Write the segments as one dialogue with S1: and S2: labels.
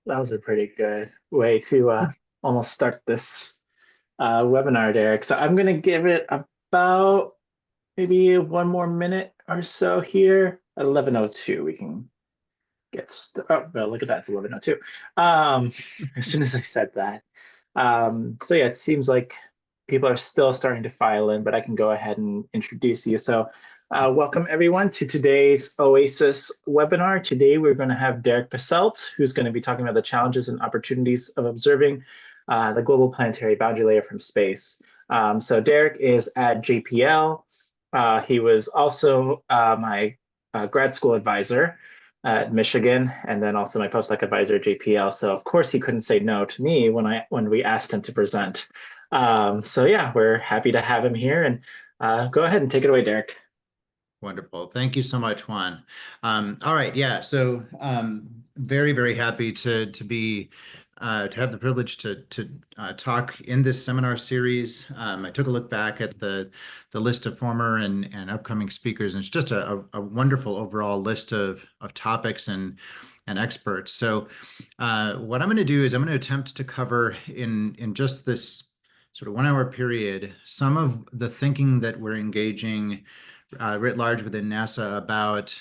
S1: That was a pretty good way to almost start this webinar, Derek. So I'm going to give it about maybe one more minute or so here. At 11:02, we can get started. Oh, well, look at that. It's 11:02. As soon as I said that. So yeah, it seems like people are still starting to file in, but I can go ahead and introduce you. So welcome everyone to today's OASIS webinar. Today we're going to have Derek Posselt, who's going to be talking about the challenges and opportunities of observing the global planetary boundary layer from space. So Derek is at JPL. He was also my grad school advisor at Michigan, and then also my postdoc advisor at JPL. So of course he couldn't say no to me when we asked him to present. So yeah, we're happy to have him here, and go ahead and take it away, Derek.
S2: Wonderful. Thank you so much, Juan. All right. Yeah. So very, very happy to have the privilege to talk in this seminar series. I took a look back at the list of former and upcoming speakers, and it's just a wonderful overall list of topics and experts. So what I'm going to do is I'm going to attempt to cover in just this sort of 1 hour period some of the thinking that we're engaging writ large within NASA about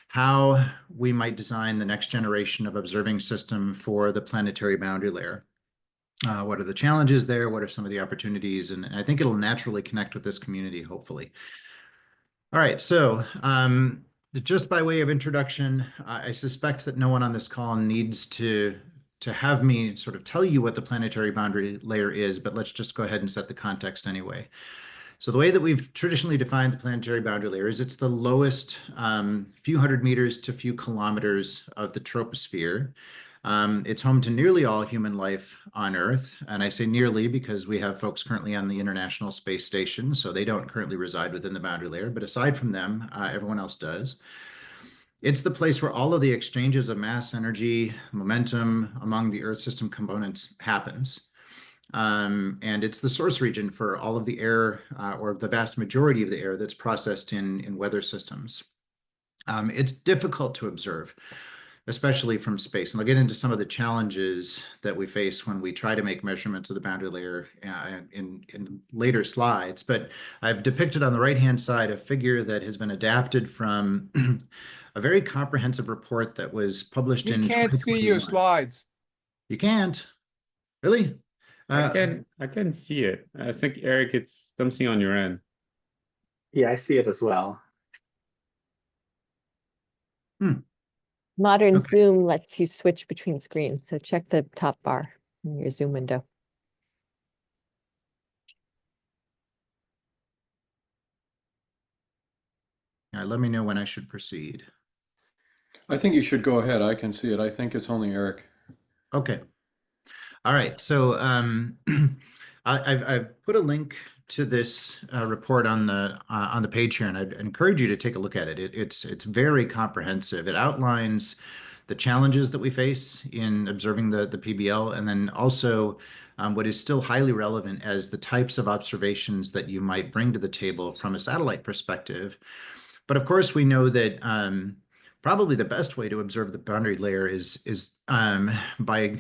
S2: how we might design the next generation of observing system for the planetary boundary layer. What are the challenges there? What are some of the opportunities? And I think it'll naturally connect with this community, hopefully. All right, so just by way of introduction, I suspect that no one on this call needs to have me sort of tell you what the planetary boundary layer is, but let's just go ahead and set the context anyway. So the way that we've traditionally defined the planetary boundary layer is it's the lowest few hundred meters to few kilometers of the troposphere. It's home to nearly all human life on Earth. And I say nearly because we have folks currently on the International Space Station, so they don't currently reside within the boundary layer. But aside from them, everyone else does. It's the place where all of the exchanges of mass, energy, momentum among the Earth system components happens. And it's the source region for all of the air, or the vast majority of the air that's processed in weather systems. It's difficult to observe, especially from space. And I'll get into some of the challenges that we face when we try to make measurements of the boundary layer in later slides. But I've depicted on the right-hand side a figure that has been adapted from a very comprehensive report that was published in 2021.
S3: You can't see your slides.
S2: You can't? Really?
S4: I can see it. I think, Eric, it's something on your end.
S1: Yeah, I see it as well.
S5: Modern Zoom lets you switch between screens, so check the top bar in your Zoom window.
S2: All right, let me know when I should proceed.
S3: I think you should go ahead. I can see it. I think it's only Eric.
S2: Okay. All right. So I've put a link to this report on the page here, and I'd encourage you to take a look at it. It's very comprehensive. It outlines the challenges that we face in observing the PBL, and then also what is still highly relevant as the types of observations that you might bring to the table from a satellite perspective. But of course, we know that probably the best way to observe the boundary layer is by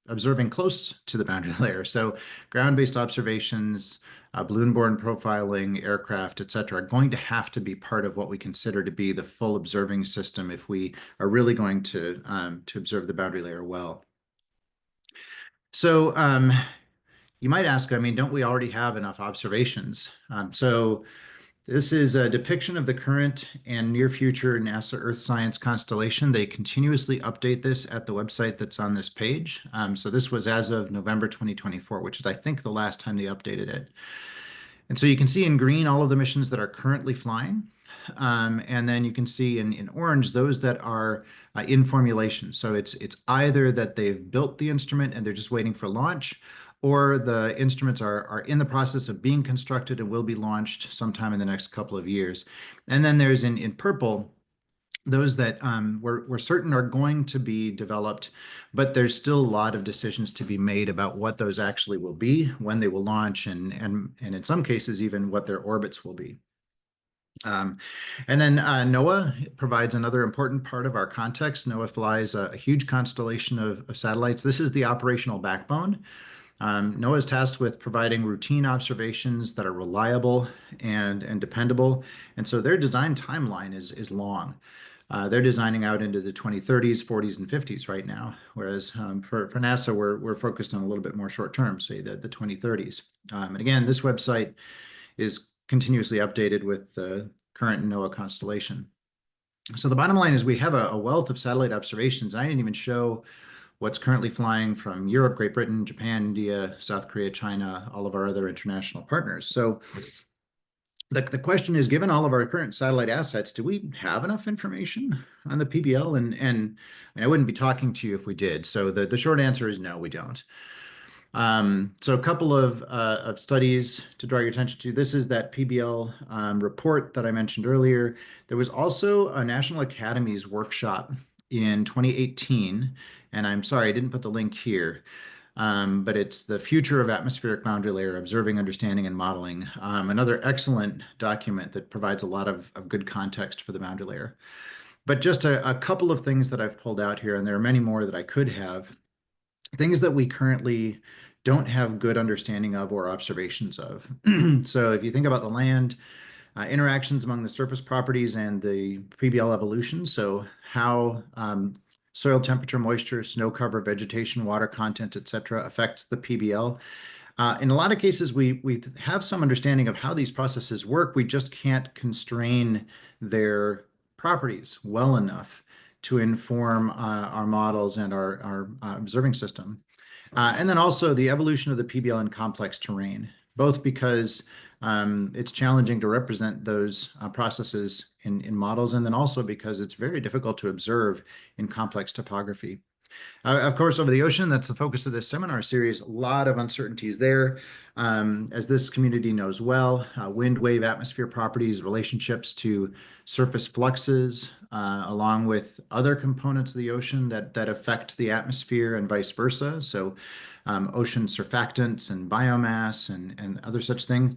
S2: observing close to the boundary layer. So ground-based observations, balloon-borne profiling, aircraft, et cetera, are going to have to be part of what we consider to be the full observing system if we are really going to observe the boundary layer well. So you might ask, I mean, don't we already have enough observations? So this is a depiction of the current and near future NASA Earth Science constellation. They continuously update this at the website that's on this page. So this was as of November 2024, which is, I think, the last time they updated it. And so you can see in green all of the missions that are currently flying. And then you can see in orange those that are in formulation. So it's either that they've built the instrument and they're just waiting for launch, or the instruments are in the process of being constructed and will be launched sometime in the next couple of years. And then there's in purple those that we're certain are going to be developed, but there's still a lot of decisions to be made about what those actually will be, when they will launch, and in some cases even what their orbits will be. And then NOAA provides another important part of our context. NOAA flies a huge constellation of satellites. This is the operational backbone. NOAA is tasked with providing routine observations that are reliable and dependable. And so their design timeline is long. They're designing out into the 2030s, 40s, and 50s right now, whereas for NASA, we're focused on a little bit more short term, say the 2030s. And again, this website is continuously updated with the current NOAA constellation. So the bottom line is we have a wealth of satellite observations. I didn't even show what's currently flying from Europe, Great Britain, Japan, India, South Korea, China, all of our other international partners. So the question is, given all of our current satellite assets, do we have enough information on the PBL? And I wouldn't be talking to you if we did. So the short answer is no, we don't. So a couple of studies to draw your attention to. This is that PBL report that I mentioned earlier. There was also a National Academies workshop in 2018, and I'm sorry, I didn't put the link here, but it's the Future of Atmospheric Boundary Layer, Observing, Understanding, and Modeling. Another excellent document that provides a lot of good context for the boundary layer. But just a couple of things that I've pulled out here, and there are many more that I could have. Things that we currently don't have good understanding of or observations of. So if you think about the land, interactions among the surface properties and the PBL evolution, so how soil temperature, moisture, snow cover, vegetation, water content, et cetera, affects the PBL. In a lot of cases, we have some understanding of how these processes work. We just can't constrain their properties well enough to inform our models and our observing system. And then also the evolution of the PBL in complex terrain, both because it's challenging to represent those processes in models, and then also because it's very difficult to observe in complex topography. Of course, over the ocean, that's the focus of this seminar series. A lot of uncertainties there. As this community knows well, wind, wave, atmosphere properties, relationships to surface fluxes, along with other components of the ocean that affect the atmosphere and vice versa. So ocean surfactants and biomass and other such things.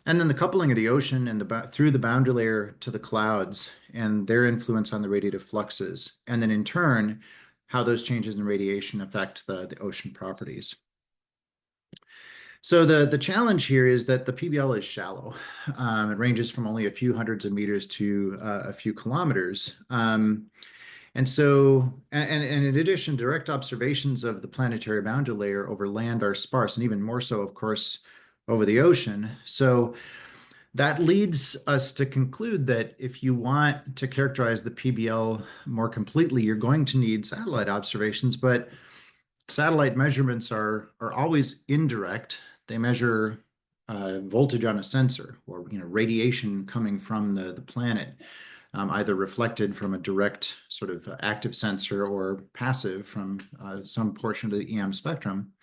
S2: And then the coupling of the ocean and through the boundary layer to the clouds and their influence on the radiative fluxes. And then in turn, how those changes in radiation affect the ocean properties. So the challenge here is that the PBL is shallow. It ranges from only a few hundreds of meters to a few kilometers. And in addition, direct observations of the planetary boundary layer over land are sparse, and even more so, of course, over the ocean. So that leads us to conclude that if you want to characterize the PBL more completely, you're going to need satellite observations, but satellite measurements are always indirect. They measure voltage on a sensor or radiation coming from the planet, either reflected from a direct sort of active sensor or passive from some portion of the EM spectrum.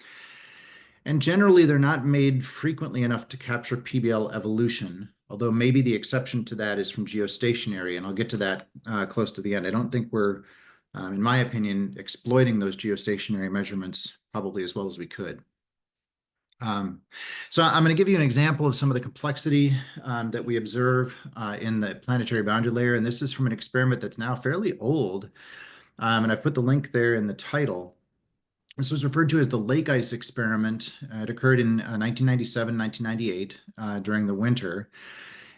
S2: And generally, they're not made frequently enough to capture PBL evolution, although maybe the exception to that is from geostationary, and I'll get to that close to the end. I don't think we're, in my opinion, exploiting those geostationary measurements probably as well as we could. So I'm going to give you an example of some of the complexity that we observe in the planetary boundary layer, and this is from an experiment that's now fairly old, and I've put the link there in the title. This was referred to as the lake ice experiment. It occurred in 1997, 1998 during the winter.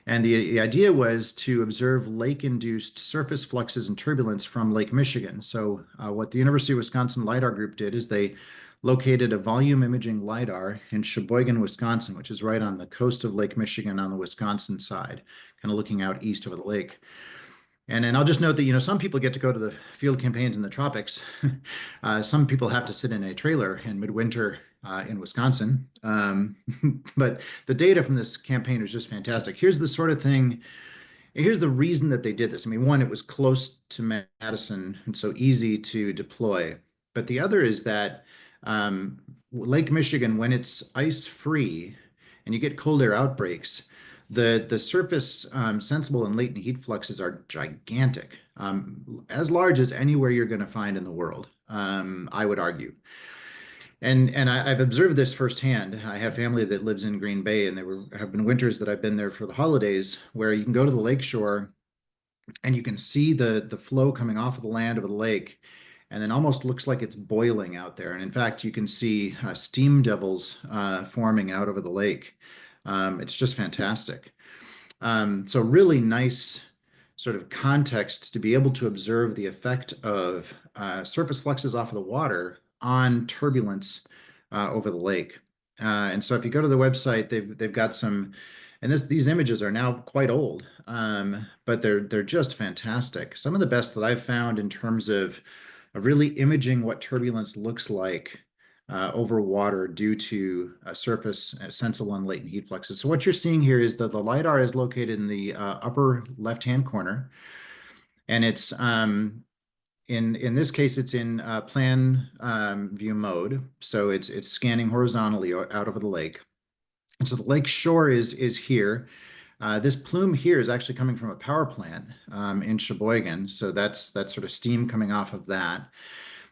S2: And the idea was to observe lake-induced surface fluxes and turbulence from Lake Michigan. So what the University of Wisconsin LiDAR group did is they located a volume imaging LiDAR in Sheboygan, Wisconsin, which is right on the coast of Lake Michigan on the Wisconsin side, kind of looking out east over the lake. And I'll just note that, some people get to go to the field campaigns in the tropics. Some people have to sit in a trailer in midwinter in Wisconsin. But the data from this campaign is just fantastic. Here's the sort of thing, here's the reason that they did this. I mean, one, it was close to Madison and so easy to deploy. But the other is that Lake Michigan, when it's ice-free and you get cold air outbreaks, the surface sensible and latent heat fluxes are gigantic, as large as anywhere you're going to find in the world, I would argue. And I've observed this firsthand. I have family that lives in Green Bay, and have been winters that I've been there for the holidays, where you can go to the lakeshore and you can see the flow coming off of the land of the lake, and then almost looks like it's boiling out there. And in fact, you can see steam devils forming out over the lake. It's just fantastic. So really nice sort of context to be able to observe the effect of surface fluxes off of the water on turbulence over the lake. And so if you go to the website, they've got some, and these images are now quite old, but they're just fantastic. Some of the best that I've found in terms of really imaging what turbulence looks like over water due to surface sensible and latent heat fluxes. So what you're seeing here is that the LiDAR is located in the upper left-hand corner, and it's in this case it's in plan view mode. So it's scanning horizontally out over the lake. And so the lake shore is here. This plume here is actually coming from a power plant in Sheboygan. So that's sort of steam coming off of that.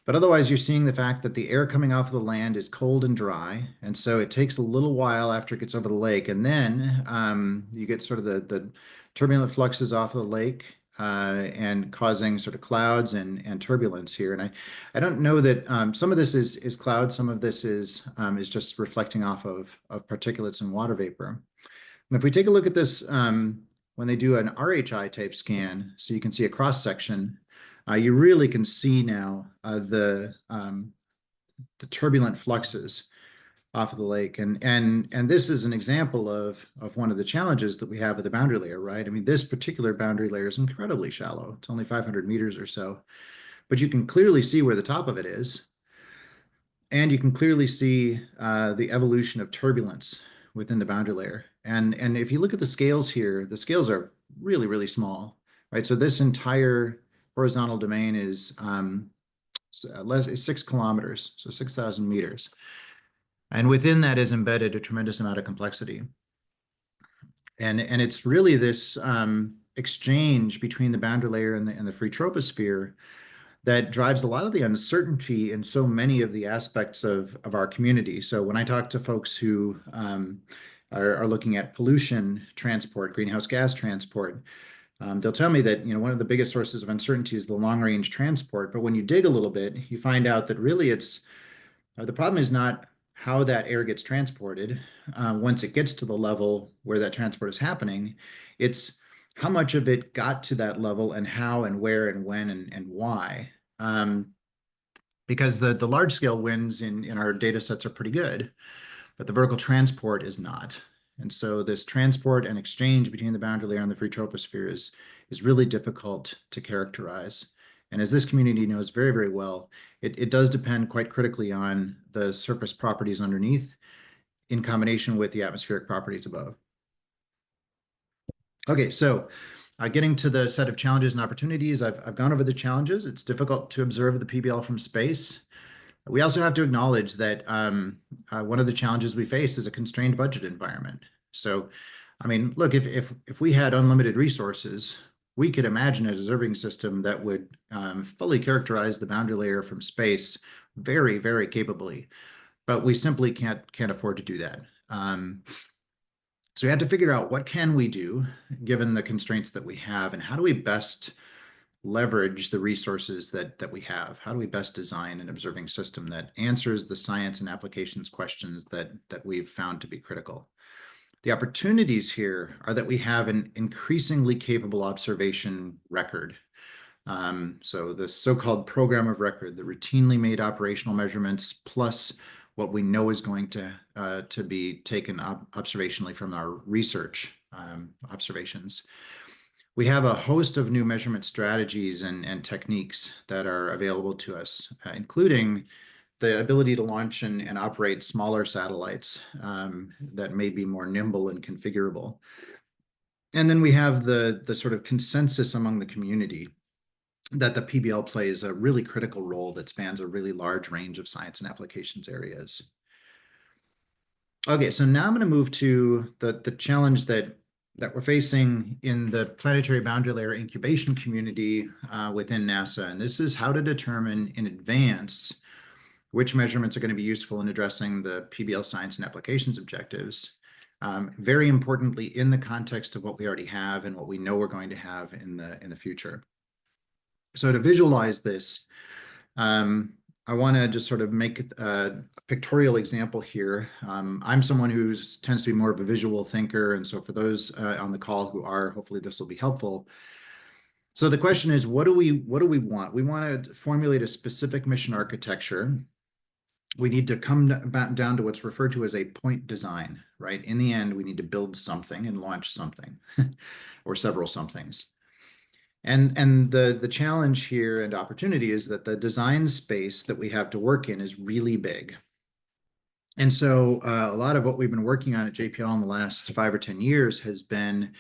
S2: But otherwise, you're seeing the fact that the air coming off of the land is cold and dry. And so it takes a little while after it gets over the lake. And then you get sort of the turbulent fluxes off of the lake and causing sort of clouds and turbulence here. And I don't know that some of this is clouds, some of this is just reflecting off of particulates and water vapor. And if we take a look at this, when they do an RHI type scan, so you can see a cross section, you really can see now the turbulent fluxes off of the lake, and this is an example of one of the challenges that we have with the boundary layer, right? I mean, this particular boundary layer is incredibly shallow. It's only 500 meters or so, but you can clearly see where the top of it is, and you can clearly see the evolution of turbulence within the boundary layer. And if you look at the scales here, the scales are really, really small, right? So this entire horizontal domain is 6 kilometers, so 6,000 meters. And within that is embedded a tremendous amount of complexity. And it's really this exchange between the boundary layer and the free troposphere that drives a lot of the uncertainty in so many of the aspects of our community. So when I talk to folks who are looking at pollution transport, greenhouse gas transport, they'll tell me that one of the biggest sources of uncertainty is the long range transport. But when you dig a little bit, you find out that really it's the problem is not how that air gets transported once it gets to the level where that transport is happening. It's how much of it got to that level and how and where and when and why. Because the large scale winds in our data sets are pretty good, but the vertical transport is not. And so this transport and exchange between the boundary layer and the free troposphere is really difficult to characterize. And as this community knows very, very well, it does depend quite critically on the surface properties underneath in combination with the atmospheric properties above. Okay, so getting to the set of challenges and opportunities, I've gone over the challenges. It's difficult to observe the PBL from space. We also have to acknowledge that one of the challenges we face is a constrained budget environment. So, I mean, look, if we had unlimited resources, we could imagine a observing system that would fully characterize the boundary layer from space very, very capably. But we simply can't afford to do that. So we had to figure out what can we do given the constraints that we have, and how do we best leverage the resources that we have? How do we best design an observing system that answers the science and applications questions that we've found to be critical? The opportunities here are that we have an increasingly capable observation record. So the so-called program of record, the routinely made operational measurements, plus what we know is going to be taken observationally from our research observations. We have a host of new measurement strategies and techniques that are available to us, including the ability to launch and operate smaller satellites that may be more nimble and configurable. And then we have the sort of consensus among the community that the PBL plays a really critical role that spans a really large range of science and applications areas. Okay, so now I'm going to move to the challenge that we're facing in the planetary boundary layer incubation community within NASA. And this is how to determine in advance which measurements are going to be useful in addressing the PBL science and applications objectives. Very importantly, in the context of what we already have and what we know we're going to have in the future. So to visualize this, I want to just sort of make a pictorial example here. I'm someone who tends to be more of a visual thinker, and so for those on the call who are, hopefully this will be helpful. So the question is, what do we want? We want to formulate a specific mission architecture. We need to come back down to what's referred to as a point design, right? In the end, we need to build something and launch something or several somethings. And the challenge here and opportunity is that the design space that we have to work in is really big. And so a lot of what we've been working on at JPL in the last 5 or 10 years has been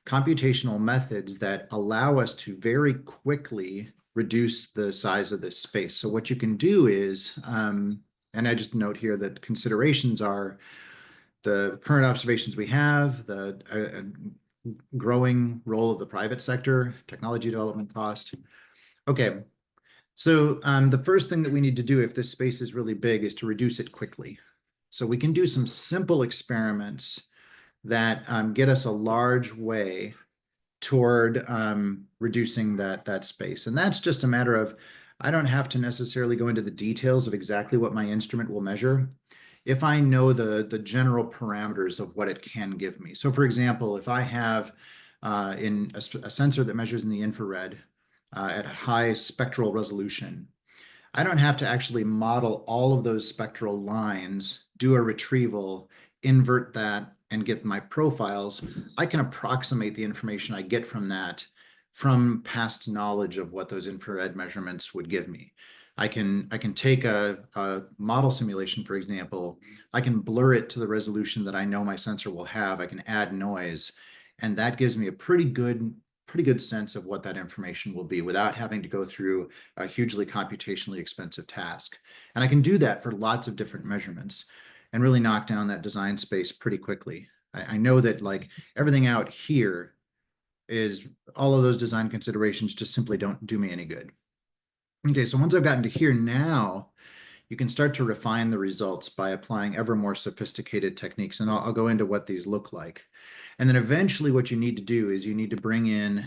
S2: computational methods that allow us to very quickly reduce the size of this space. So what you can do is, and I just note here that considerations are the current observations we have, the growing role of the private sector, technology development cost. Okay, so the first thing that we need to do if this space is really big is to reduce it quickly. So we can do some simple experiments that get us a large way toward reducing that space. And that's just a matter of, I don't have to necessarily go into the details of exactly what my instrument will measure if I know the general parameters of what it can give me. So for example, if I have in a sensor that measures in the infrared at high spectral resolution, I don't have to actually model all of those spectral lines, do a retrieval, invert that, and get my profiles. I can approximate the information I get from that from past knowledge of what those infrared measurements would give me. I can take a model simulation, for example. I can blur it to the resolution that I know my sensor will have. I can add noise, and that gives me a pretty good sense of what that information will be without having to go through a hugely computationally expensive task. And I can do that for lots of different measurements and really knock down that design space pretty quickly. I know that like everything out here is all of those design considerations just simply don't do me any good. Okay, so once I've gotten to here now, you can start to refine the results by applying ever more sophisticated techniques. And I'll go into what these look like. And then eventually what you need to do is you need to bring in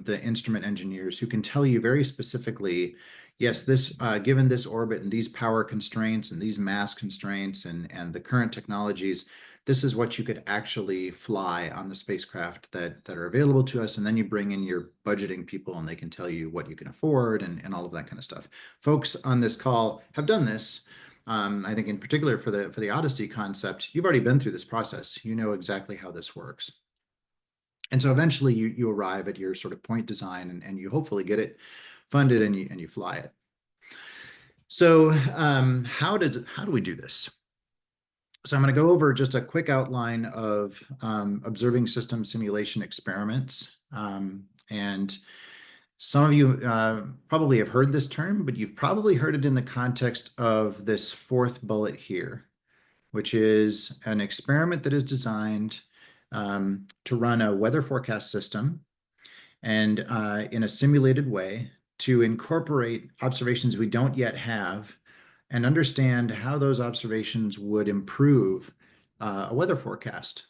S2: the instrument engineers who can tell you very specifically, yes, this given this orbit and these power constraints and these mass constraints and the current technologies, this is what you could actually fly on the spacecraft that are available to us. And then you bring in your budgeting people and they can tell you what you can afford and all of that kind of stuff. Folks on this call have done this. I think in particular for the Odyssey concept, you've already been through this process. You know exactly how this works. And so eventually you arrive at your sort of point design and you hopefully get it funded and you fly it. So how do we do this? So I'm going to go over just a quick outline of observing system simulation experiments. And some of you probably have heard this term, but you've probably heard it in the context of this fourth bullet here, which is an experiment that is designed to run a weather forecast system and in a simulated way to incorporate observations we don't yet have and understand how those observations would improve a weather forecast.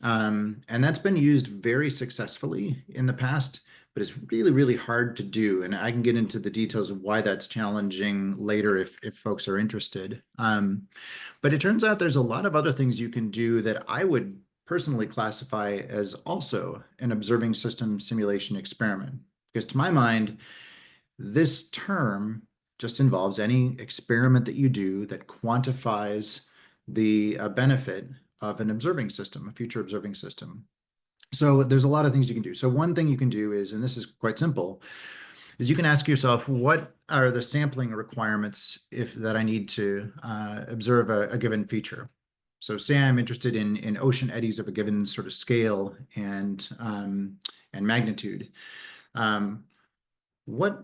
S2: And that's been used very successfully in the past, but it's really, really hard to do. And I can get into the details of why that's challenging later if folks are interested. But it turns out there's a lot of other things you can do that I would personally classify as also an observing system simulation experiment. Because to my mind, this term just involves any experiment that you do that quantifies the benefit of an observing system, a future observing system. So there's a lot of things you can do. So one thing you can do is, and this is quite simple, is you can ask yourself, what are the sampling requirements that I need to observe a given feature? So say I'm interested in ocean eddies of a given sort of scale and magnitude. What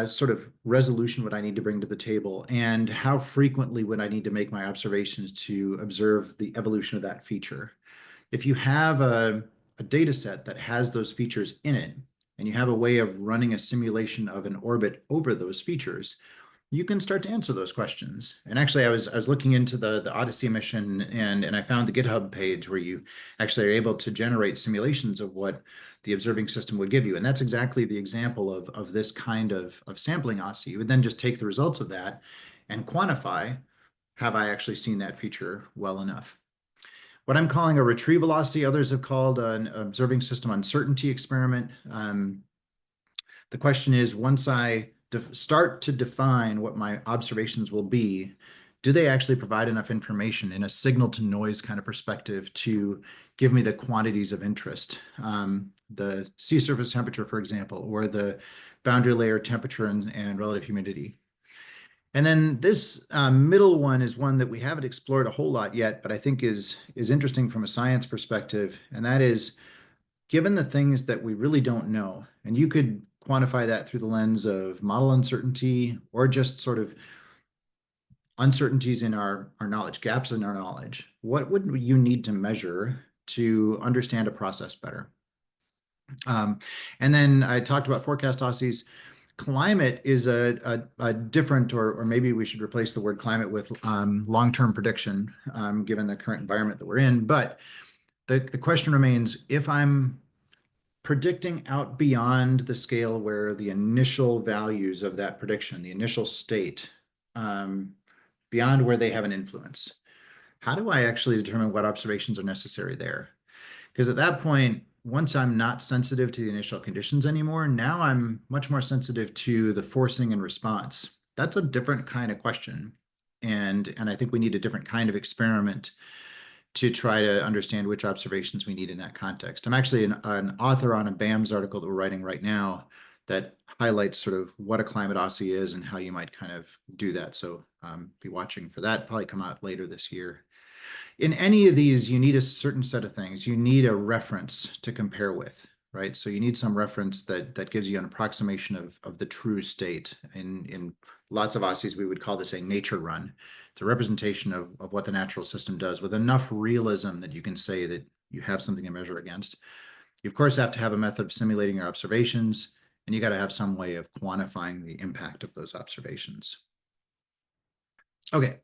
S2: sort of resolution would I need to bring to the table, and how frequently would I need to make my observations to observe the evolution of that feature? If you have a data set that has those features in it, and you have a way of running a simulation of an orbit over those features, you can start to answer those questions. And actually, I was looking into the Odyssey mission, and I found the GitHub page where you actually are able to generate simulations of what the observing system would give you. And that's exactly the example of this kind of sampling OSSE. You would then just take the results of that and quantify, have I actually seen that feature well enough? What I'm calling a retrieval OSSE, others have called an observing system uncertainty experiment. The question is, once I start to define what my observations will be, do they actually provide enough information in a signal to noise kind of perspective to give me the quantities of interest? The sea surface temperature, for example, or the boundary layer temperature and relative humidity. And then this middle one is one that we haven't explored a whole lot yet, but I think is interesting from a science perspective. And that is, given the things that we really don't know, and you could quantify that through the lens of model uncertainty or just sort of uncertainties in our knowledge, gaps in our knowledge, what would you need to measure to understand a process better? And then I talked about forecast OSSEs. Climate is a different, or maybe we should replace the word climate with long-term prediction, given the current environment that we're in. But the question remains, if I'm predicting out beyond the scale where the initial values of that prediction, the initial state, beyond where they have an influence, how do I actually determine what observations are necessary there? Because at that point, once I'm not sensitive to the initial conditions anymore, now I'm much more sensitive to the forcing and response. That's a different kind of question. And I think we need a different kind of experiment to try to understand which observations we need in that context. I'm actually an author on a BAMS article that we're writing right now that highlights sort of what a climate OSSE is and how you might kind of do that. So be watching for that, probably come out later this year. In any of these, you need a certain set of things. You need a reference to compare with, right? So you need some reference that gives you an approximation of the true state. In lots of OSSEs, we would call this a nature run. It's a representation of what the natural system does with enough realism that you can say that you have something to measure against. You, of course, have to have a method of simulating your observations, and you got to have some way of quantifying the impact of those observations. Okay.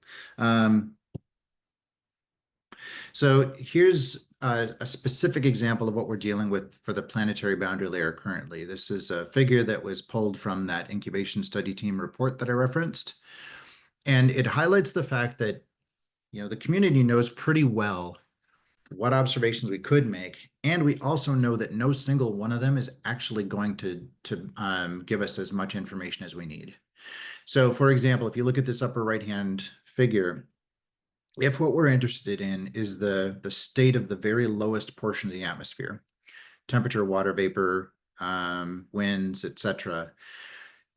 S2: So here's a specific example of what we're dealing with for the planetary boundary layer currently. This is a figure that was pulled from that incubation study team report that I referenced. And it highlights the fact that, you know, the community knows pretty well what observations we could make. And we also know that no single one of them is actually going to give us as much information as we need. So for example, if you look at this upper right-hand figure, if what we're interested in is the state of the very lowest portion of the atmosphere, temperature, water vapor, winds, etc.,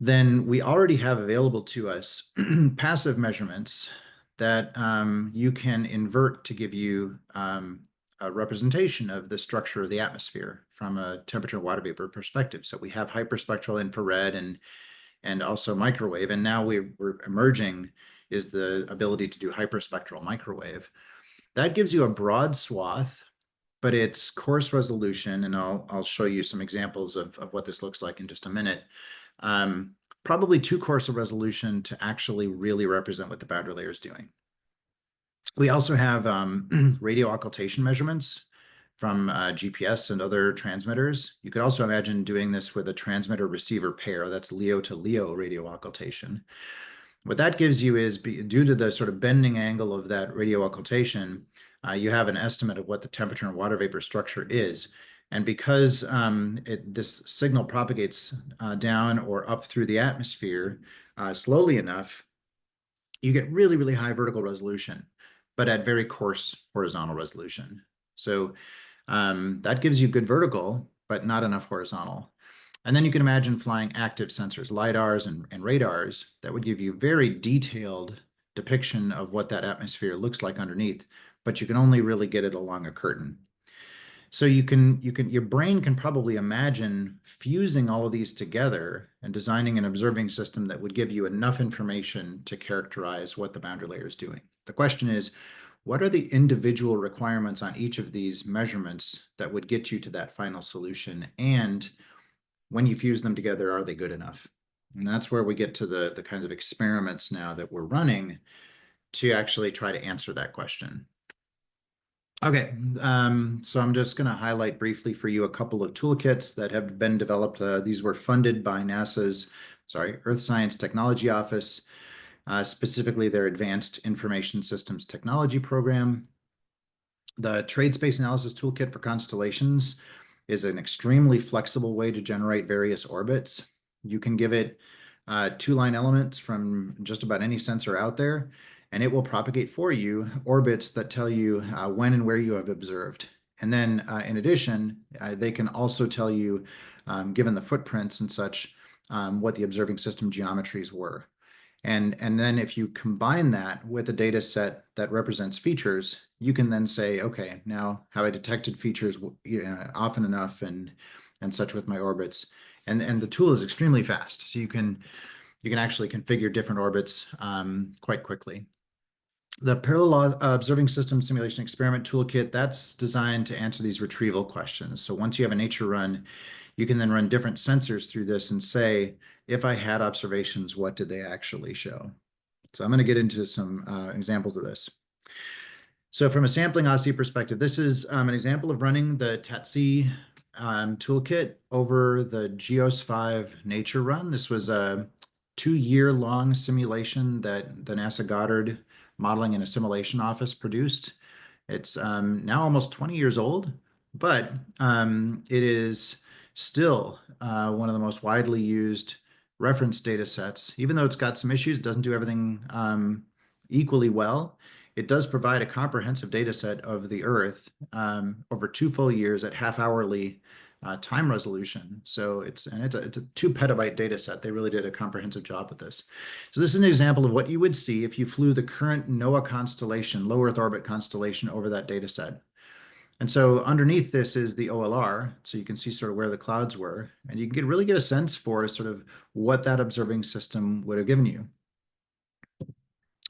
S2: then we already have available to us passive measurements that you can invert to give you a representation of the structure of the atmosphere from a temperature water vapor perspective. So we have hyperspectral infrared and also microwave, and now we're emerging is the ability to do hyperspectral microwave. That gives you a broad swath, but it's coarse resolution, and I'll show you some examples of what this looks like in just a minute. Probably too coarse a resolution to actually really represent what the boundary layer is doing. We also have radio occultation measurements from GPS and other transmitters. You could also imagine doing this with a transmitter-receiver pair. That's LEO to LEO radio occultation. What that gives you is, due to the sort of bending angle of that radio occultation, you have an estimate of what the temperature and water vapor structure is. And because this signal propagates down or up through the atmosphere slowly enough, you get really, really high vertical resolution, but at very coarse horizontal resolution. So that gives you good vertical, but not enough horizontal. And then you can imagine flying active sensors, LiDARs and radars, that would give you very detailed depiction of what that atmosphere looks like underneath, but you can only really get it along a curtain. So your brain can probably imagine fusing all of these together and designing an observing system that would give you enough information to characterize what the boundary layer is doing. The question is, what are the individual requirements on each of these measurements that would get you to that final solution? And when you fuse them together, are they good enough? And that's where we get to the kinds of experiments now that we're running to actually try to answer that question. Okay, so I'm just going to highlight briefly for you a couple of toolkits that have been developed. These were funded by NASA's, Earth Science Technology Office, specifically their Advanced Information Systems Technology program. The Trade Space Analysis Toolkit for Constellations is an extremely flexible way to generate various orbits. You can give it two-line elements from just about any sensor out there, and it will propagate for you orbits that tell you when and where you have observed. And then in addition, they can also tell you, given the footprints and such, what the observing system geometries were. And then if you combine that with a data set that represents features, you can then say, okay, now have I detected features often enough and such with my orbits? And the tool is extremely fast. So you can actually configure different orbits quite quickly. The Parallel Observing System Simulation Experiment Toolkit, that's designed to answer these retrieval questions. So once you have a nature run, you can then run different sensors through this and say, if I had observations, what did they actually show? So I'm going to get into some examples of this. So from a sampling OSSE perspective, this is an example of running the TATC toolkit over the GEOS 5 nature run. This was a 2-year-long simulation that the NASA Goddard Modeling and Assimilation Office produced. It's now almost 20 years old, but it is still one of the most widely used reference data sets. Even though it's got some issues, it doesn't do everything equally well. It does provide a comprehensive data set of the Earth over 2 full years at half-hourly time resolution. So it's a 2 petabyte data set. They really did a comprehensive job with this. So this is an example of what you would see if you flew the current NOAA constellation, low Earth orbit constellation, over that data set. And so underneath this is the OLR, so you can see sort of where the clouds were, and you can really get a sense for sort of what that observing system would have given you.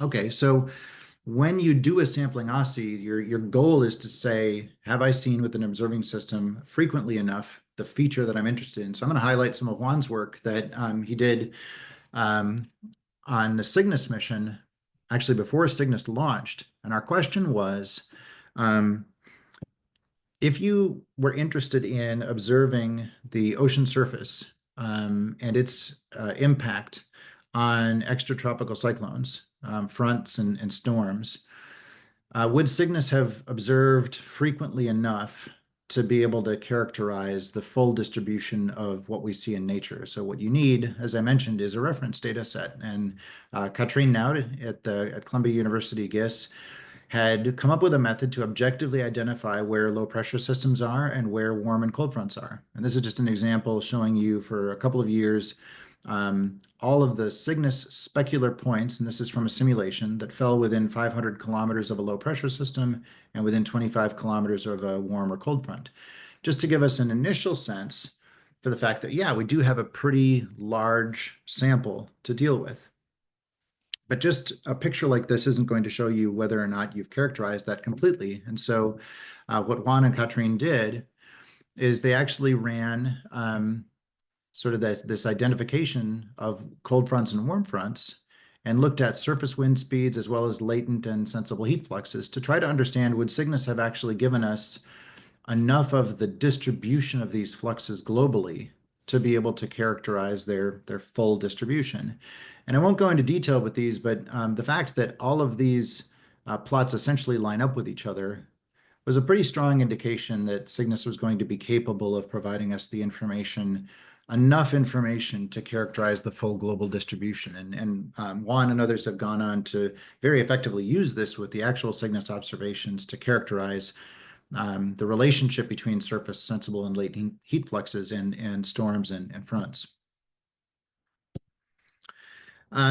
S2: Okay, so when you do a sampling OSSE, your goal is to say, have I seen with an observing system frequently enough the feature that I'm interested in? So I'm going to highlight some of Juan's work that he did on the Cygnus mission, actually before Cygnus launched. And our question was, if you were interested in observing the ocean surface and its impact on extratropical cyclones, fronts and storms, would Cygnus have observed frequently enough to be able to characterize the full distribution of what we see in nature? So what you need, as I mentioned, is a reference data set. And Katrine Naud at Columbia University GIS had come up with a method to objectively identify where low pressure systems are and where warm and cold fronts are. And this is just an example showing you for a couple of years all of the Cygnus specular points, and this is from a simulation that fell within 500 kilometers of a low pressure system and within 25 kilometers of a warm or cold front, just to give us an initial sense for the fact that, yeah, we do have a pretty large sample to deal with. But just a picture like this isn't going to show you whether or not you've characterized that completely. And so what Juan and Katrine did is they actually ran sort of this identification of cold fronts and warm fronts and looked at surface wind speeds as well as latent and sensible heat fluxes to try to understand, would Cygnus have actually given us enough of the distribution of these fluxes globally to be able to characterize their full distribution. And I won't go into detail with these, but the fact that all of these plots essentially line up with each other was a pretty strong indication that Cygnus was going to be capable of providing us the information, enough information to characterize the full global distribution. And Juan and others have gone on to very effectively use this with the actual Cygnus observations to characterize the relationship between surface sensible and latent heat fluxes and storms and fronts.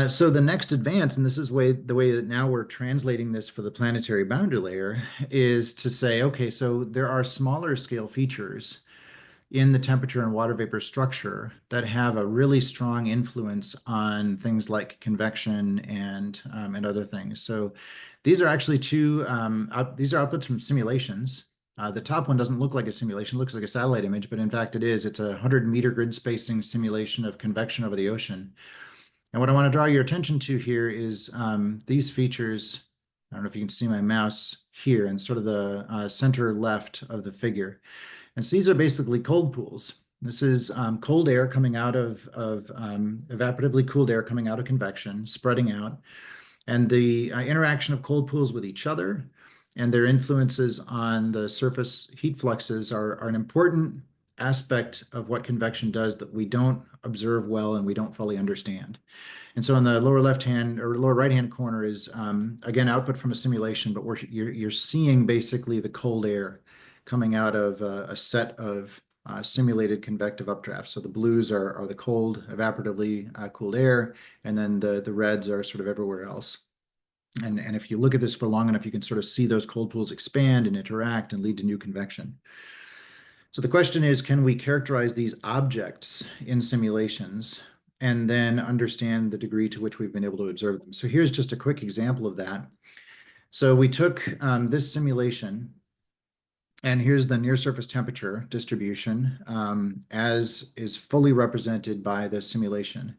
S2: So the next advance, and this is the way that now we're translating this for the planetary boundary layer, is to say, okay, so there are smaller scale features in the temperature and water vapor structure that have a really strong influence on things like convection and other things. So these are actually these are outputs from simulations. The top one doesn't look like a simulation, it looks like a satellite image, but in fact it is. It's a 100-meter grid spacing simulation of convection over the ocean. And what I want to draw your attention to here is these features. I don't know if you can see my mouse here in sort of the center left of the figure. And so these are basically cold pools. This is cold air coming out of evaporatively cooled air coming out of convection, spreading out. And the interaction of cold pools with each other and their influences on the surface heat fluxes are an important aspect of what convection does that we don't observe well and we don't fully understand. And so in the lower left-hand or lower right-hand corner is, again, output from a simulation, but you're seeing basically the cold air coming out of a set of simulated convective updrafts. So the blues are the cold, evaporatively cooled air, and then the reds are sort of everywhere else. And if you look at this for long enough, you can sort of see those cold pools expand and interact and lead to new convection. So the question is, can we characterize these objects in simulations and then understand the degree to which we've been able to observe them? So here's just a quick example of that. So we took this simulation, and here's the near surface temperature distribution as is fully represented by the simulation.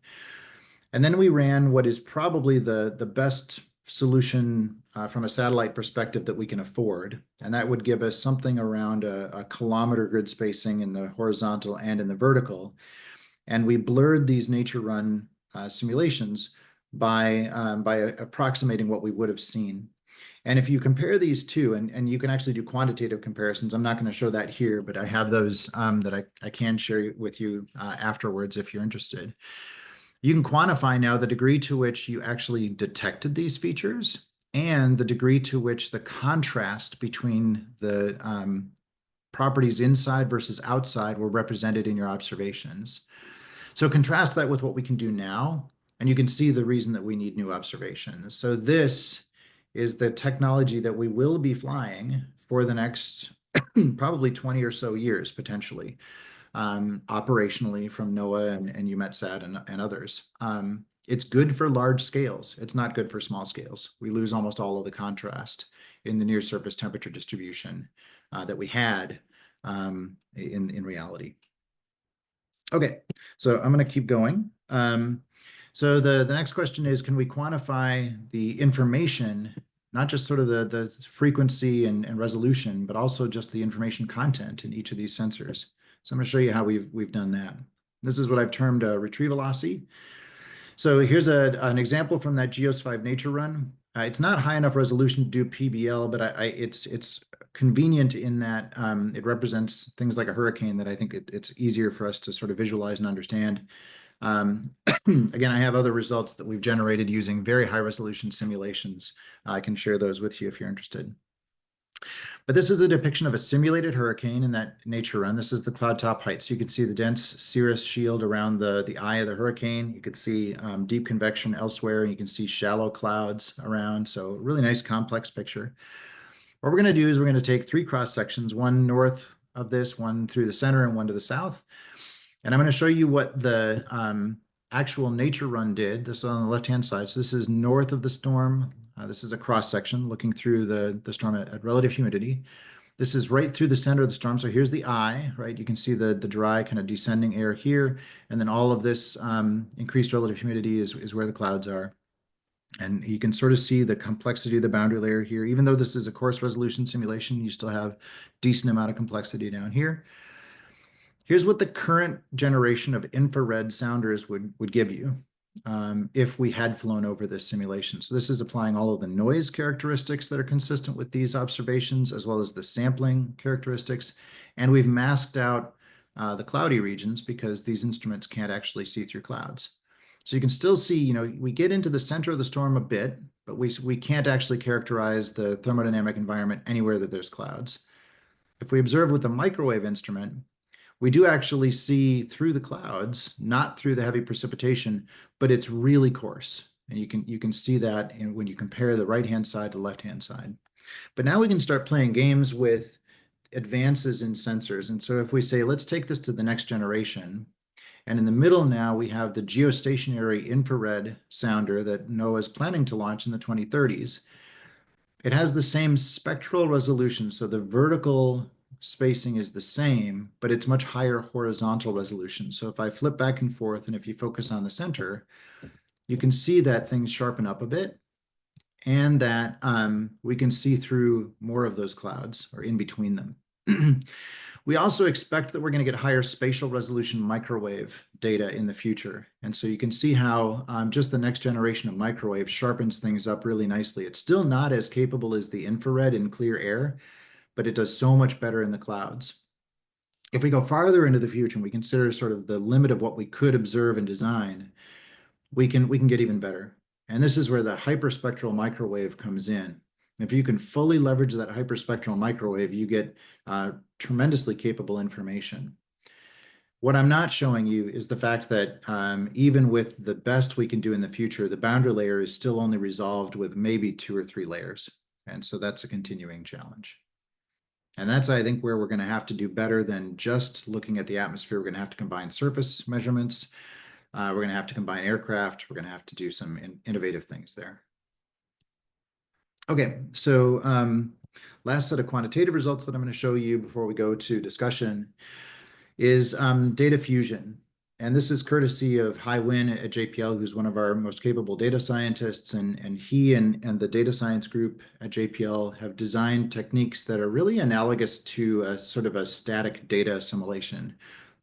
S2: And then we ran what is probably the best solution from a satellite perspective that we can afford. And that would give us something around a kilometer grid spacing in the horizontal and in the vertical. And we blurred these nature run simulations by approximating what we would have seen. And if you compare these two, and you can actually do quantitative comparisons, I'm not going to show that here, but I have those that I can share with you afterwards if you're interested. You can quantify now the degree to which you actually detected these features and the degree to which the contrast between the properties inside versus outside were represented in your observations. So contrast that with what we can do now, and you can see the reason that we need new observations. So this is the technology that we will be flying for the next probably 20 or so years, potentially. Operationally from NOAA and EUMETSAT and others. It's good for large scales. It's not good for small scales. We lose almost all of the contrast in the near surface temperature distribution that we had in reality. Okay, so I'm going to keep going. So the next question is, can we quantify the information, not just sort of the frequency and resolution, but also just the information content in each of these sensors? So I'm going to show you how we've done that. This is what I've termed a retrievalocity. So here's an example from that GEOS 5 nature run. It's not high enough resolution to do PBL, but it's convenient in that it represents things like a hurricane that I think it's easier for us to sort of visualize and understand. Again, I have other results that we've generated using very high resolution simulations. I can share those with you if you're interested. But this is a depiction of a simulated hurricane in that nature run. This is the cloud top height. So you can see the dense cirrus shield around the eye of the hurricane. You could see deep convection elsewhere, and you can see shallow clouds around. So really nice complex picture. What we're going to do is we're going to take 3 cross sections, one north of this, one through the center, and one to the south. And I'm going to show you what the actual nature run did. This is on the left-hand side. So this is north of the storm. This is a cross section looking through the storm at relative humidity. This is right through the center of the storm. So here's the eye, right? You can see the dry kind of descending air here. And then all of this increased relative humidity is where the clouds are. And you can sort of see the complexity of the boundary layer here. Even though this is a coarse resolution simulation, you still have decent amount of complexity down here. Here's what the current generation of infrared sounders would give you if we had flown over this simulation. So this is applying all of the noise characteristics that are consistent with these observations, as well as the sampling characteristics. And we've masked out the cloudy regions because these instruments can't actually see through clouds. So you can still see, we get into the center of the storm a bit, but we can't actually characterize the thermodynamic environment anywhere that there's clouds. If we observe with the microwave instrument, we do actually see through the clouds, not through the heavy precipitation, but it's really coarse. And you can see that when you compare the right-hand side to the left-hand side. But now we can start playing games with advances in sensors. And so if we say, let's take this to the next generation, and in the middle now we have the geostationary infrared sounder that NOAA is planning to launch in the 2030s. It has the same spectral resolution, so the vertical spacing is the same, but it's much higher horizontal resolution. So if I flip back and forth, and if you focus on the center, you can see that things sharpen up a bit, and that we can see through more of those clouds or in between them. We also expect that we're going to get higher spatial resolution microwave data in the future. And so you can see how just the next generation of microwave sharpens things up really nicely. It's still not as capable as the infrared in clear air, but it does so much better in the clouds. If we go farther into the future and we consider sort of the limit of what we could observe and design, we can get even better. And this is where the hyperspectral microwave comes in. If you can fully leverage that hyperspectral microwave, you get tremendously capable information. What I'm not showing you is the fact that even with the best we can do in the future, the boundary layer is still only resolved with maybe 2 or 3 layers. And so that's a continuing challenge. And that's, I think, where we're going to have to do better than just looking at the atmosphere. We're going to have to combine surface measurements. We're going to have to combine aircraft. We're going to have to do some innovative things there. Okay, so last set of quantitative results that I'm going to show you before we go to discussion is data fusion. And this is courtesy of Hai Win at JPL, who's one of our most capable data scientists. And he and the data science group at JPL have designed techniques that are really analogous to a sort of a static data assimilation.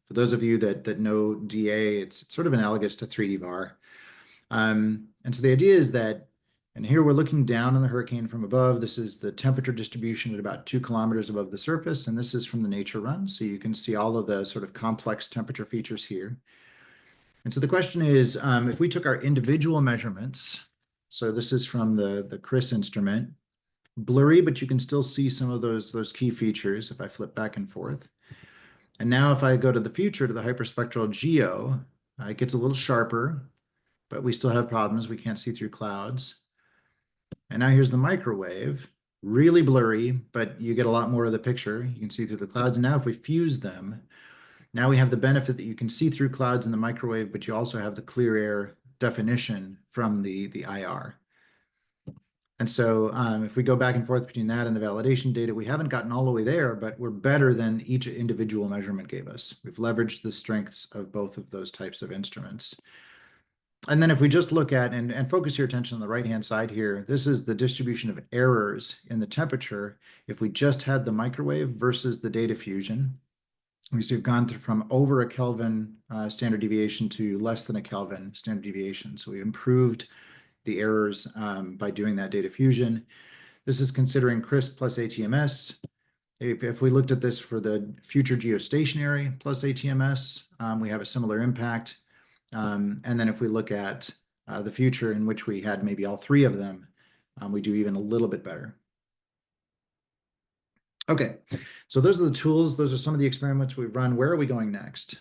S2: For those of you that know DA, it's sort of analogous to 3D VAR. And so the idea is that, and here we're looking down on the hurricane from above. This is the temperature distribution at about 2 kilometers above the surface, and this is from the nature run. So you can see all of the sort of complex temperature features here. And so the question is, if we took our individual measurements, so this is from the CRIS instrument, blurry, but you can still see some of those key features if I flip back and forth. And now if I go to the future, to the hyperspectral geo, it gets a little sharper, but we still have problems. We can't see through clouds. And now here's the microwave, really blurry, but you get a lot more of the picture. You can see through the clouds. And now if we fuse them, now we have the benefit that you can see through clouds in the microwave, but you also have the clear air definition from the IR. And so if we go back and forth between that and the validation data, we haven't gotten all the way there, but we're better than each individual measurement gave us. We've leveraged the strengths of both of those types of instruments. And then if we just look at and focus your attention on the right-hand side here, this is the distribution of errors in the temperature if we just had the microwave versus the data fusion. We see we've gone through from over a Kelvin standard deviation to less than a Kelvin standard deviation. So we improved the errors by doing that data fusion. This is considering CRIS plus ATMS. If we looked at this for the future geostationary plus ATMS, we have a similar impact. And then if we look at the future in which we had maybe all 3 of them, we do even a little bit better. Okay, so those are the tools. Those are some of the experiments we've run. Where are we going next?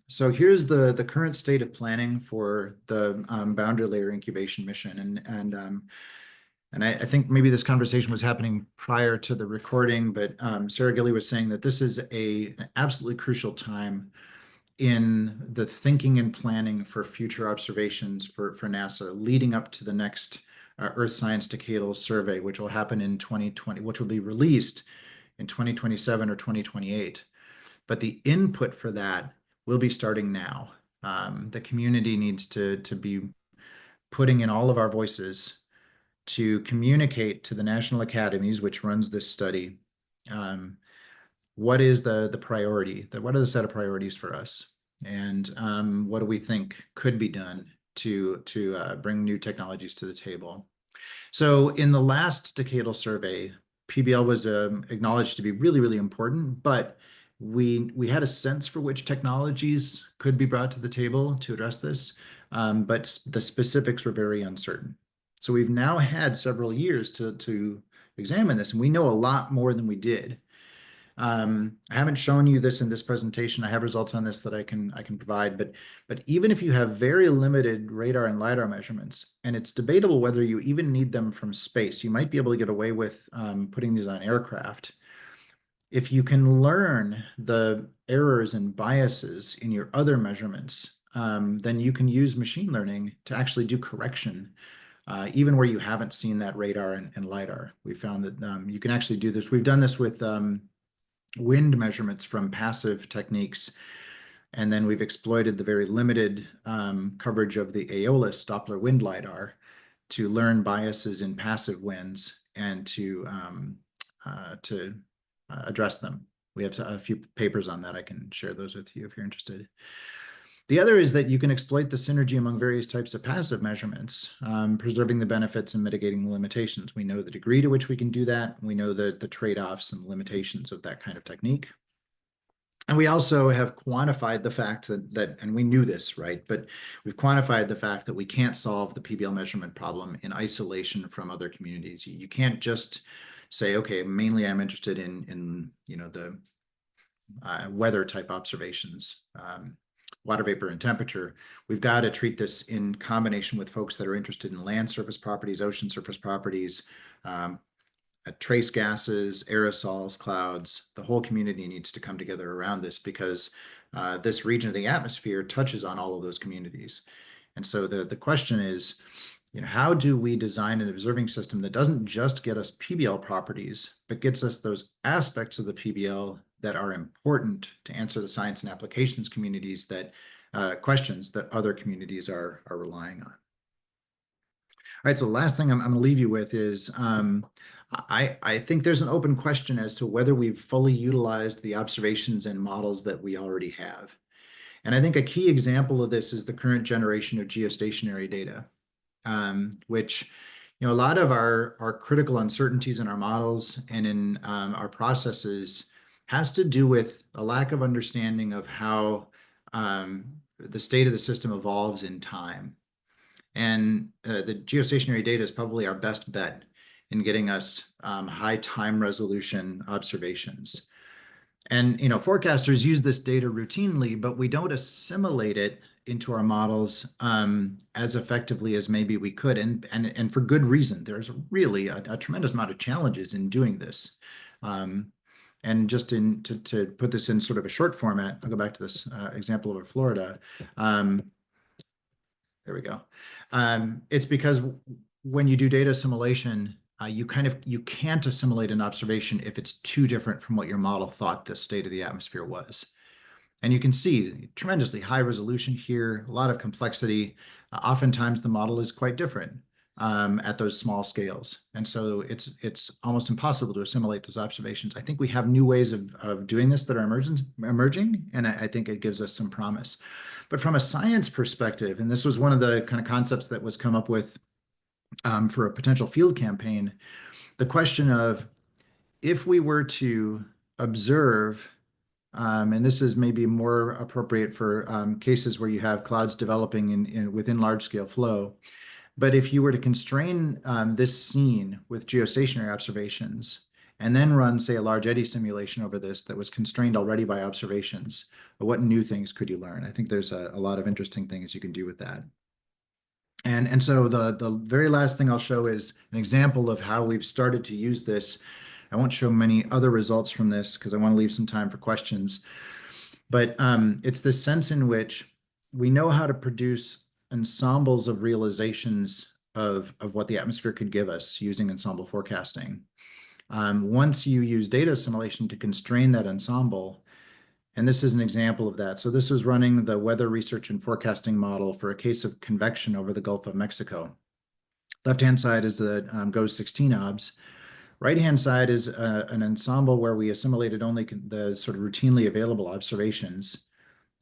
S2: So here's the current state of planning for the boundary layer incubation mission. And I think maybe this conversation was happening prior to the recording, but Sarah Gilly was saying that this is an absolutely crucial time in the thinking and planning for future observations for NASA, leading up to the next Earth Science Decadal Survey, which will happen in 2020, which will be released in 2027 or 2028. But the input for that will be starting now. The community needs to be putting in all of our voices to communicate to the national academies, which runs this study, what is the priority? What are the set of priorities for us? And what do we think could be done to bring new technologies to the table? So in the last decadal survey, PBL was acknowledged to be really, really important, but we had a sense for which technologies could be brought to the table to address this, but the specifics were very uncertain. So we've now had several years to examine this, and we know a lot more than we did. I haven't shown you this in this presentation. I have results on this that I can provide, but even if you have very limited radar and LiDAR measurements, and it's debatable whether you even need them from space, you might be able to get away with putting these on aircraft. If you can learn the errors and biases in your other measurements, then you can use machine learning to actually do correction even where you haven't seen that radar and LiDAR. We found that you can actually do this. We've done this with wind measurements from passive techniques, and then we've exploited the very limited coverage of the Aeolus Doppler wind LiDAR to learn biases in passive winds and to address them. We have a few papers on that. I can share those with you if you're interested. The other is that you can exploit the synergy among various types of passive measurements, preserving the benefits and mitigating the limitations. We know the degree to which we can do that. We know the trade-offs and limitations of that kind of technique. And we also have quantified the fact that, and we knew this, right? But we've quantified the fact that we can't solve the PBL measurement problem in isolation from other communities. You can't just say, okay, mainly I'm interested in the weather type observations, water vapor and temperature. We've got to treat this in combination with folks that are interested in land surface properties, ocean surface properties, trace gases, aerosols, clouds. The whole community needs to come together around this because this region of the atmosphere touches on all of those communities. And so the question is, how do we design an observing system that doesn't just get us PBL properties, but gets us those aspects of the PBL that are important to answer the science and applications communities that questions that other communities are relying on. All right, so the last thing I'm going to leave you with is I think there's an open question as to whether we've fully utilized the observations and models that we already have. And I think a key example of this is the current generation of geostationary data, which, a lot of our critical uncertainties in our models and in our processes has to do with a lack of understanding of how the state of the system evolves in time. And the geostationary data is probably our best bet in getting us high time resolution observations. And forecasters use this data routinely, but we don't assimilate it into our models as effectively as maybe we could, and for good reason. There's really a tremendous amount of challenges in doing this. And just to put this in sort of a short format, I'll go back to this example of Florida. There we go. It's because when you do data assimilation, you can't assimilate an observation if it's too different from what your model thought the state of the atmosphere was. And you can see tremendously high resolution here, a lot of complexity. Oftentimes the model is quite different at those small scales. And so it's almost impossible to assimilate those observations. I think we have new ways of doing this that are emerging, and I think it gives us some promise. But from a science perspective, and this was one of the kind of concepts that was come up with for a potential field campaign, the question of if we were to observe, and this is maybe more appropriate for cases where you have clouds developing within large scale flow, but if you were to constrain this scene with geostationary observations and then run, say, a large eddy simulation over this that was constrained already by observations, what new things could you learn? I think there's a lot of interesting things you can do with that. And so the very last thing I'll show is an example of how we've started to use this. I won't show many other results from this because I want to leave some time for questions. But it's this sense in which we know how to produce ensembles of realizations of what the atmosphere could give us using ensemble forecasting. Once you use data assimilation to constrain that ensemble, and this is an example of that. So this was running the weather research and forecasting model for a case of convection over the Gulf of Mexico. Left-hand side is the GOES 16 obs. Right-hand side is an ensemble where we assimilated only the sort of routinely available observations.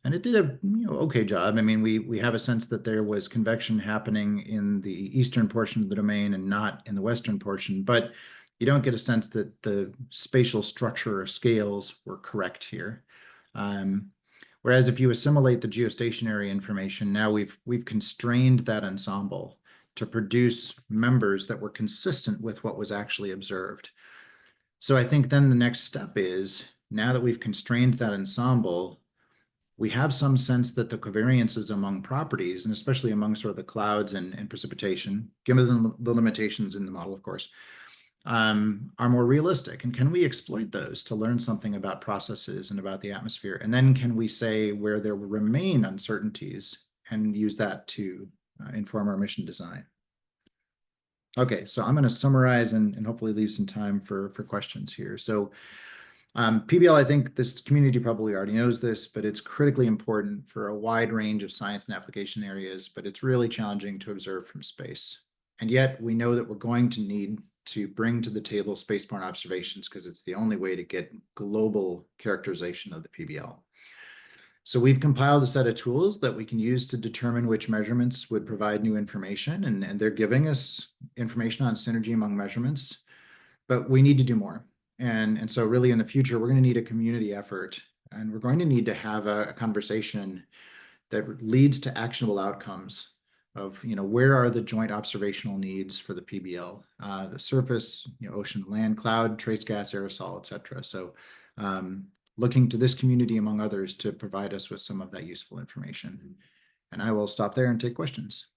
S2: And it did a okay job. I mean, we have a sense that there was convection happening in the eastern portion of the domain and not in the western portion, but you don't get a sense that the spatial structure or scales were correct here. Whereas if you assimilate the geostationary information, now we've constrained that ensemble to produce members that were consistent with what was actually observed. So I think then the next step is, now that we've constrained that ensemble, we have some sense that the covariances among properties, and especially among sort of the clouds and precipitation, given the limitations in the model, of course, are more realistic. And can we exploit those to learn something about processes and about the atmosphere? And then can we say where there will remain uncertainties and use that to inform our mission design? Okay, so I'm going to summarize and hopefully leave some time for questions here. So PBL, I think this community probably already knows this, but it's critically important for a wide range of science and application areas, but it's really challenging to observe from space. And yet we know that we're going to need to bring to the table spaceborne observations because it's the only way to get global characterization of the PBL. So we've compiled a set of tools that we can use to determine which measurements would provide new information, and they're giving us information on synergy among measurements, but we need to do more. And so really in the future, we're going to need a community effort, and we're going to need to have a conversation that leads to actionable outcomes of, where are the joint observational needs for the PBL, the surface, ocean, land, cloud, trace gas, aerosol, et cetera. So looking to this community, among others, to provide us with some of that useful information. And I will stop there and take questions.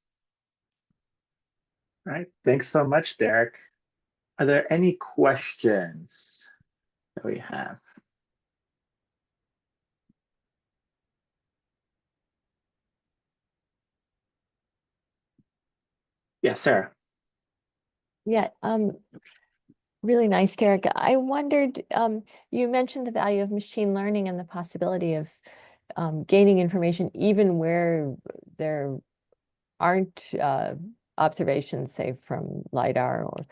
S1: All right. Thanks so much, Derek. Are there any questions that we have? Yes, Sarah.
S5: Yeah, really nice, Derek. I wondered, you mentioned the value of machine learning and the possibility of gaining information even where there aren't observations, say from LiDAR or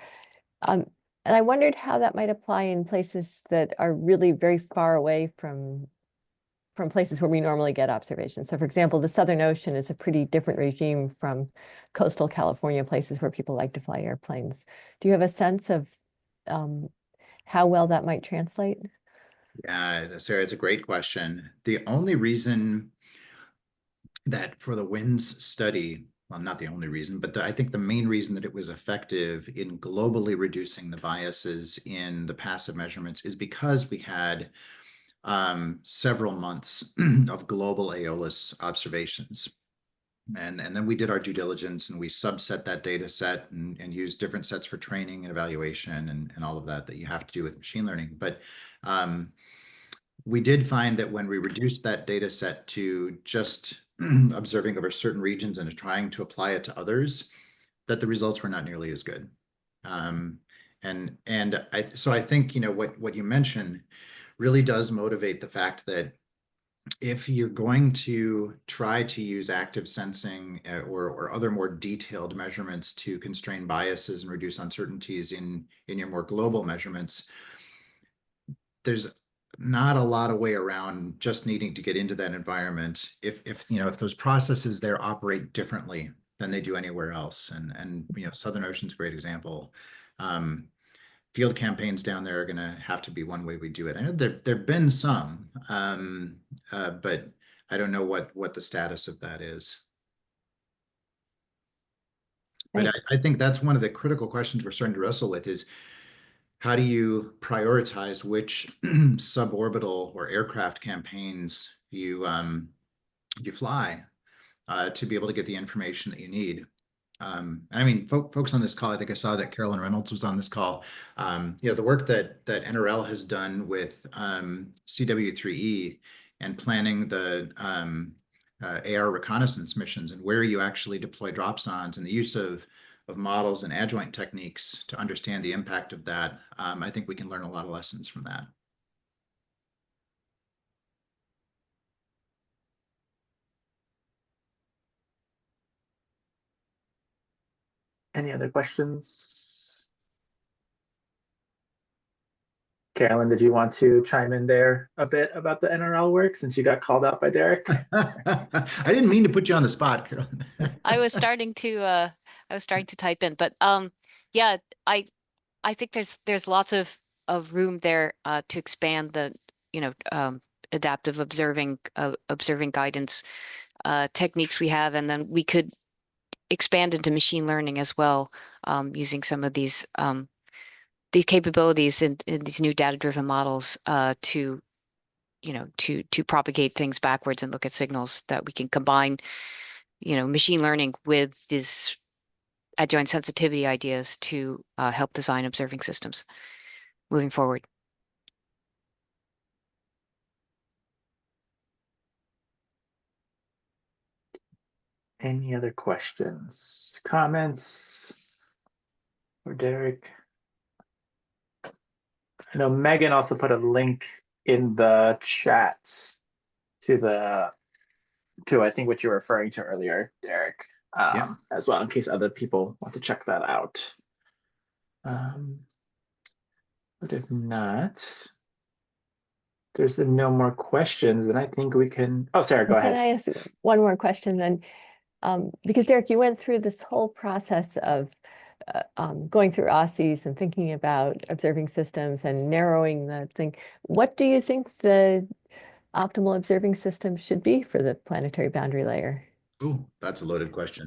S5: and I wondered how that might apply in places that are really very far away from places where we normally get observations. So for example, the Southern Ocean is a pretty different regime from coastal California, places where people like to fly airplanes. Do you have a sense of how well that might translate?
S2: Yeah, Sarah, it's a great question. The only reason that for the WINS study, well, not the only reason, but I think the main reason that it was effective in globally reducing the biases in the passive measurements is because we had several months of global Aeolus observations. And then we did our due diligence and we subset that data set and used different sets for training and evaluation and all of that you have to do with machine learning. But we did find that when we reduced that data set to just observing over certain regions and trying to apply it to others, that the results were not nearly as good. So I think what you mentioned really does motivate the fact that if you're going to try to use active sensing or other more detailed measurements to constrain biases and reduce uncertainties in your more global measurements, there's not a lot of way around just needing to get into that environment if those processes there operate differently than they do anywhere else. And Southern Ocean's a great example. Field campaigns down there are going to have to be one way we do it. I know there've been some, but I don't know what the status of that is. But I think that's one of the critical questions we're starting to wrestle with is how do you prioritize which suborbital or aircraft campaigns you fly to be able to get the information that you need? I mean, folks on this call, I think I saw that Carolyn Reynolds was on this call. The work that NRL has done with CW3E and planning the AR reconnaissance missions and where you actually deploy dropsondes and the use of models and adjoint techniques to understand the impact of that. I think we can learn a lot of lessons from that.
S1: Any other questions? Carolyn, did you want to chime in there a bit about the NRL work since you got called out by Derek?
S2: I didn't mean to put you on the spot, Carolyn.
S6: I was starting to type in, but yeah, I think there's lots of room there to expand the adaptive observing guidance techniques we have, and then we could expand into machine learning as well, using some of these capabilities in these new data-driven models to propagate things backwards and look at signals that we can combine, machine learning with these adjoint sensitivity ideas to help design observing systems moving forward.
S1: Any other questions, comments? or Derek. I know Megan also put a link in the chats to I think what you were referring to earlier, Derek,
S2: Yeah.
S1: as well, in case other people want to check that out. But if not, there's no more questions, and I think we can. Oh, Sarah, go
S5: Can
S1: ahead.
S5: I ask one more question then? Because Derek, you went through this whole process of going through OSCEs and thinking about observing systems and narrowing the thing. What do you think the optimal observing system should be for the planetary boundary layer?
S2: Ooh, that's a loaded question.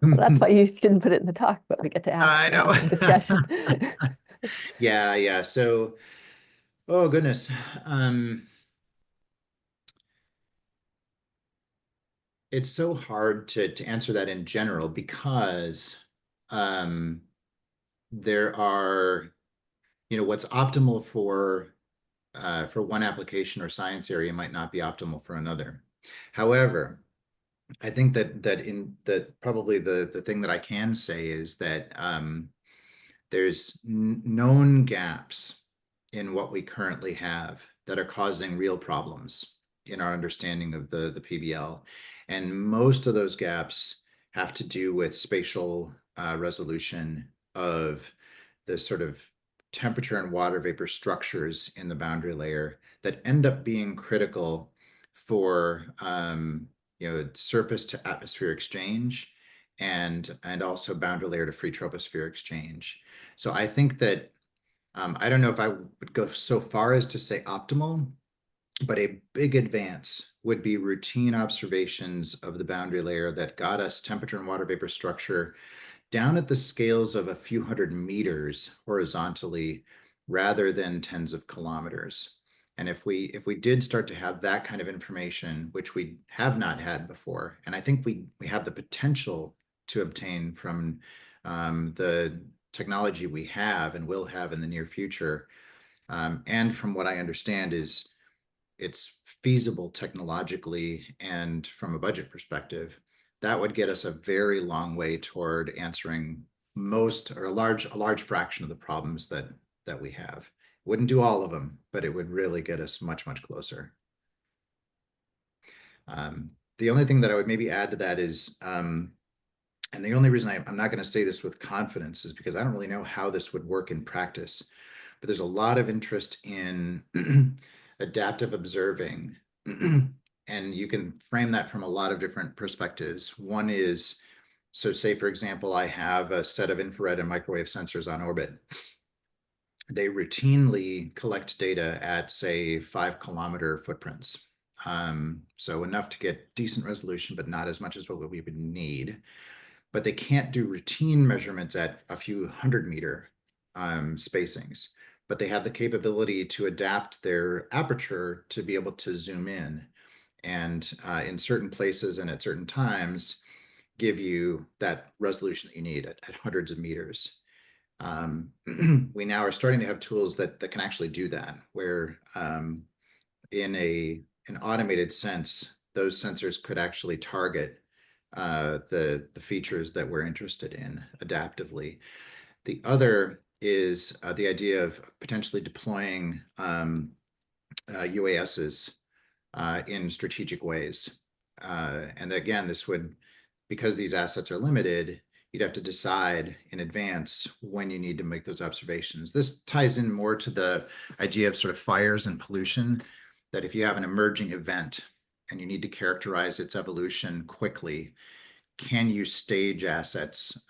S5: Well, that's why you didn't put it in the talk, but we get to ask
S2: I
S5: now
S2: know.
S5: in discussion.
S2: Yeah. So, oh goodness. It's so hard to answer that in general because there are, what's optimal for one application or science area might not be optimal for another. However, I think that probably the thing that I can say is that there's known gaps in what we currently have that are causing real problems in our understanding of the PBL. And most of those gaps have to do with spatial resolution of the sort of temperature and water vapor structures in the boundary layer that end up being critical for surface to atmosphere exchange and also boundary layer to free troposphere exchange. So I think that I don't know if I would go so far as to say optimal, but a big advance would be routine observations of the boundary layer that got us temperature and water vapor structure down at the scales of a few hundred meters horizontally rather than tens of kilometers. And if we did start to have that kind of information, which we have not had before, and I think we have the potential to obtain from the technology we have and will have in the near future, and from what I understand is it's feasible technologically and from a budget perspective, that would get us a very long way toward answering most or a large fraction of the problems that we have. Wouldn't do all of them, but it would really get us much closer. The only thing that I would maybe add to that is, and the only reason I'm not going to say this with confidence is because I don't really know how this would work in practice, but there's a lot of interest in adaptive observing. And you can frame that from a lot of different perspectives. One is, so say, for example, I have a set of infrared and microwave sensors on orbit. They routinely collect data at, say, 5-kilometer footprints. So enough to get decent resolution, but not as much as what we would need. But they can't do routine measurements at a few 100-meter spacings. But they have the capability to adapt their aperture to be able to zoom in and in certain places and at certain times give you that resolution that you need at hundreds of meters. We now are starting to have tools that can actually do that, where in an automated sense, those sensors could actually target the features that we're interested in adaptively. The other is the idea of potentially deploying UASs in strategic ways. And again, this would, because these assets are limited, you'd have to decide in advance when you need to make those observations. This ties in more to the idea of sort of fires and pollution, that if you have an emerging event and you need to characterize its evolution quickly, can you stage assets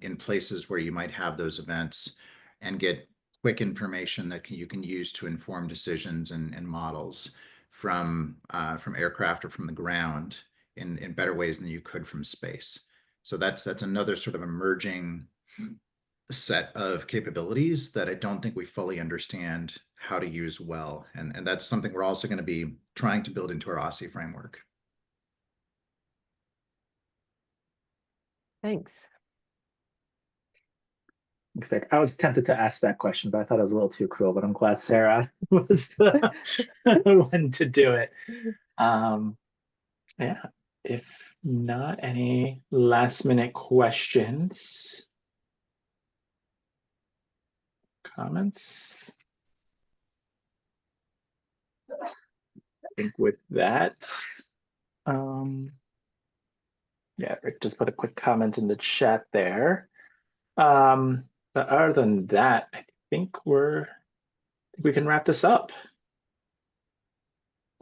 S2: in places where you might have those events and get quick information that you can use to inform decisions and models from aircraft or from the ground in better ways than you could from space. So that's another sort of emerging set of capabilities that I don't think we fully understand how to use well. And that's something we're also going to be trying to build into our OSCE framework.
S5: Thanks.
S1: I was tempted to ask that question, but I thought it was a little too cruel, but I'm glad Sarah was the one to do it. Yeah, if not any last minute questions, comments? I think with that, yeah, Rick just put a quick comment in the chat there. But other than that, I think we can wrap this up.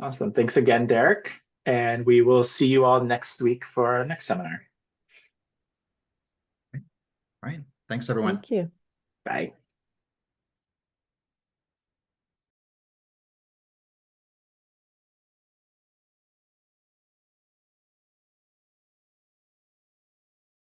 S1: Awesome. Thanks again, Derek. And we will see you all next week for our next seminar.
S2: All right. Thanks, everyone.
S5: Thank you.
S1: Bye.